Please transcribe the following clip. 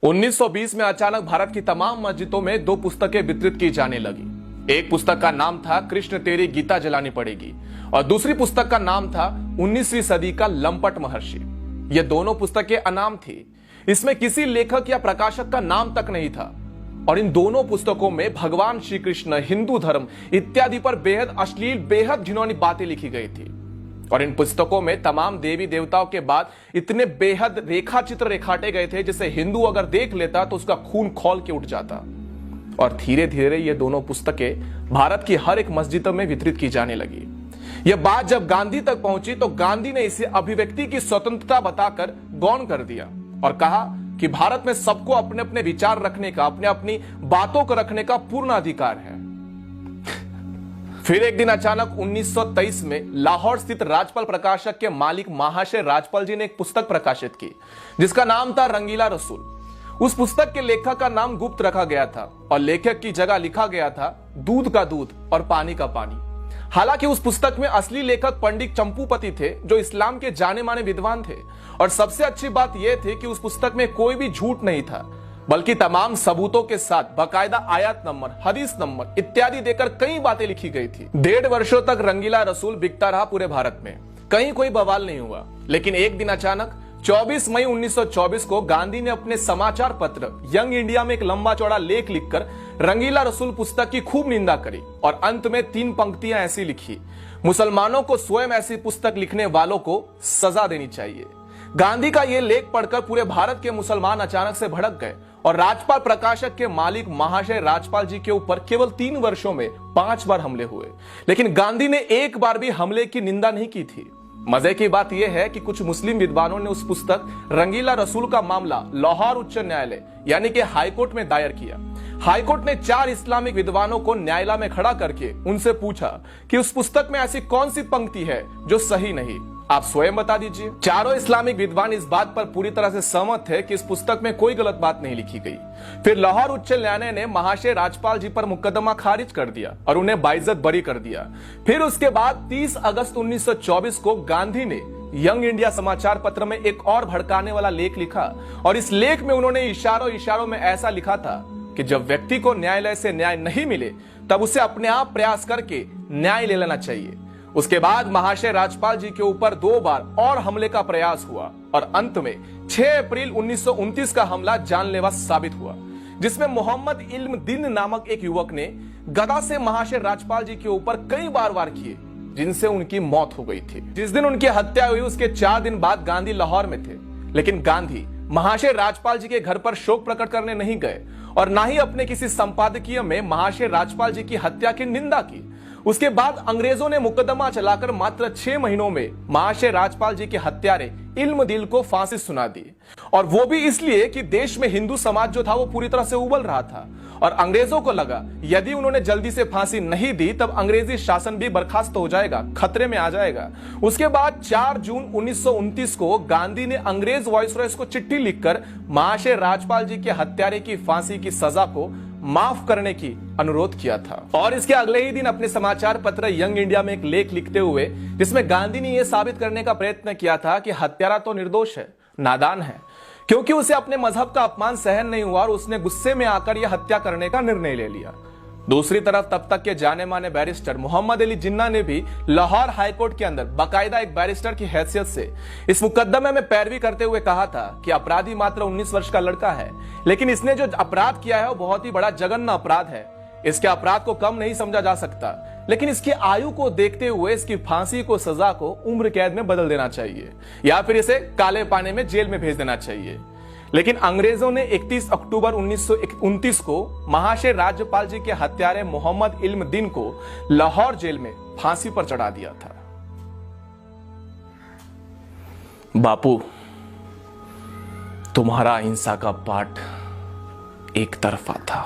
1920 में अचानक भारत की तमाम मस्जिदों में दो पुस्तकें वितरित की जाने लगी। एक पुस्तक का नाम था कृष्ण तेरी गीता जलानी पड़ेगी और दूसरी पुस्तक का नाम था 19वीं सदी का लंपट महर्षि। ये दोनों पुस्तकें अनाम थी, इसमें किसी लेखक या प्रकाशक का नाम तक नहीं था और इन दोनों पुस्तकों में भगवान श्री कृष्ण, हिंदू धर्म इत्यादि पर बेहद अश्लील, बेहद घिनौनी बातें लिखी गई थी। और इन पुस्तकों में तमाम देवी देवताओं के बाद इतने बेहद रेखा चित्र रेखाटे गए थे जिसे हिंदू अगर देख लेता तो उसका खून खौल के उठ जाता। और धीरे धीरे ये दोनों पुस्तकें भारत की हर एक मस्जिद में वितरित की जाने लगी। यह बात जब गांधी तक पहुंची तो गांधी ने इसे अभिव्यक्ति की स्वतंत्रता बताकर गौण कर दिया और कहा कि भारत में सबको अपने अपने विचार रखने का, अपने अपनी बातों को रखने का पूर्ण अधिकार है। फिर एक दिन अचानक 1923 में लाहौर स्थित राजपाल प्रकाशक के मालिक महाशय राजपाल जी ने एक पुस्तक प्रकाशित की जिसका नाम था रंगीला रसूल। उस पुस्तक के लेखक का नाम गुप्त रखा गया था और लेखक की जगह लिखा गया था दूध का दूध और पानी का पानी। हालांकि उस पुस्तक में असली लेखक पंडित चंपूपति थे जो इस्लाम के जाने माने विद्वान थे और सबसे अच्छी बात यह थी कि उस पुस्तक में कोई भी झूठ नहीं था बल्कि तमाम सबूतों के साथ बाकायदा आयत नंबर, हदीस नंबर इत्यादि देकर कई बातें लिखी गई थी। 1.5 वर्षों तक रंगीला रसूल बिकता रहा पूरे भारत में, कहीं कोई बवाल नहीं हुआ। लेकिन एक दिन अचानक 24 मई 1924 को गांधी ने अपने समाचार पत्र यंग इंडिया में एक लंबा चौड़ा लेख लिखकर रंगीला रसूल पुस्तक की खूब निंदा करी और अंत में 3 पंक्तियां ऐसी लिखी: मुसलमानों को स्वयं ऐसी पुस्तक लिखने वालों को सजा देनी चाहिए। गांधी का यह लेख पढ़कर पूरे भारत के मुसलमान अचानक से भड़क गए और राजपाल प्रकाशक के मालिक महाशय राजपाल जी के ऊपर केवल 3 वर्षों में 5 बार हमले हुए। लेकिन गांधी ने एक बार भी हमले की निंदा नहीं की थी। मजे की बात यह है कि कुछ मुस्लिम विद्वानों ने उस पुस्तक रंगीला रसूल का मामला लाहौर उच्च न्यायालय यानी कि हाईकोर्ट में दायर किया। हाईकोर्ट ने 4 इस्लामिक विद्वानों को न्यायालय में खड़ा करके उनसे पूछा कि उस पुस्तक में ऐसी कौन सी पंक्ति है जो सही नहीं, आप स्वयं बता दीजिए। चारों इस्लामिक विद्वान इस बात पर पूरी तरह से सहमत थे कि इस पुस्तक में कोई गलत बात नहीं लिखी गई। फिर लाहौर उच्च न्यायालय ने महाशय राजपाल जी पर मुकदमा खारिज कर दिया और उन्हें बाइज्जत बरी कर दिया। फिर उसके बाद 30 अगस्त 1924 को गांधी ने यंग इंडिया समाचार पत्र में एक और भड़काने वाला लेख लिखा और इस लेख में उन्होंने इशारों में ऐसा लिखा था कि जब व्यक्ति को न्यायालय से न्याय नहीं मिले तब उसे अपने आप प्रयास करके न्याय ले लेना चाहिए। उसके बाद महाशय राजपाल जी के ऊपर 2 बार और हमले का प्रयास हुआ और अंत में 6 अप्रैल 1929 का हमला जानलेवा साबित हुआ जिसमें मोहम्मद इल्म दीन नामक एक युवक ने गदा से महाशय राजपाल जी के ऊपर कई बार वार किए जिनसे उनकी मौत हो गई थी। जिस दिन उनकी हत्या हुई उसके 4 दिन बाद गांधी लाहौर में थे, लेकिन गांधी महाशय राजपाल जी के घर पर शोक प्रकट करने नहीं गए और ना ही अपने किसी संपादकीय में महाशय राजपाल जी की हत्या की निंदा की। उसके बाद अंग्रेजों ने मुकदमा चलाकर मात्र 6 महीनों में महाशय राजपाल जी के हत्यारे इल्म दिल को फांसी सुना दी और वो भी इसलिए कि देश में हिंदू समाज जो था वो पूरी तरह से उबल रहा था और अंग्रेजों को लगा यदि उन्होंने जल्दी से फांसी नहीं दी तब अंग्रेजी शासन भी बर्खास्त हो जाएगा, खतरे में आ जाएगा। उसके बाद 4 जून 1929 को गांधी ने अंग्रेज वाइसरॉय को चिट्ठी लिखकर महाशय राजपाल जी के हत्यारे की फांसी की सजा को माफ करने की अनुरोध किया था। और इसके अगले ही दिन अपने समाचार पत्र यंग इंडिया में एक लेख लिखते हुए जिसमें गांधी ने यह साबित करने का प्रयत्न किया था कि हत्यारा तो निर्दोष है, नादान है, क्योंकि उसे अपने मजहब का अपमान सहन नहीं हुआ और उसने गुस्से में आकर यह हत्या करने का निर्णय ले लिया। दूसरी तरफ तब तक के जाने माने बैरिस्टर मोहम्मद अली जिन्ना ने भी लाहौर हाईकोर्ट के अंदर बाकायदा एक बैरिस्टर की हैसियत से इस मुकदमे में पैरवी करते हुए कहा था कि अपराधी मात्र 19 वर्ष का लड़का है, लेकिन इसने जो अपराध किया है वो बहुत ही बड़ा जघन्य अपराध है। इसके अपराध को कम नहीं समझा जा सकता, लेकिन इसकी आयु को देखते हुए इसकी फांसी को सजा को उम्र कैद में बदल देना चाहिए या फिर इसे काले पानी में जेल में भेज देना चाहिए। लेकिन अंग्रेजों ने 31 अक्टूबर 1929 को महाशय राज्यपाल जी के हत्यारे मोहम्मद इल्म दीन को लाहौर जेल में फांसी पर चढ़ा दिया था। बापू, तुम्हारा अहिंसा का पाठ एक तरफा था।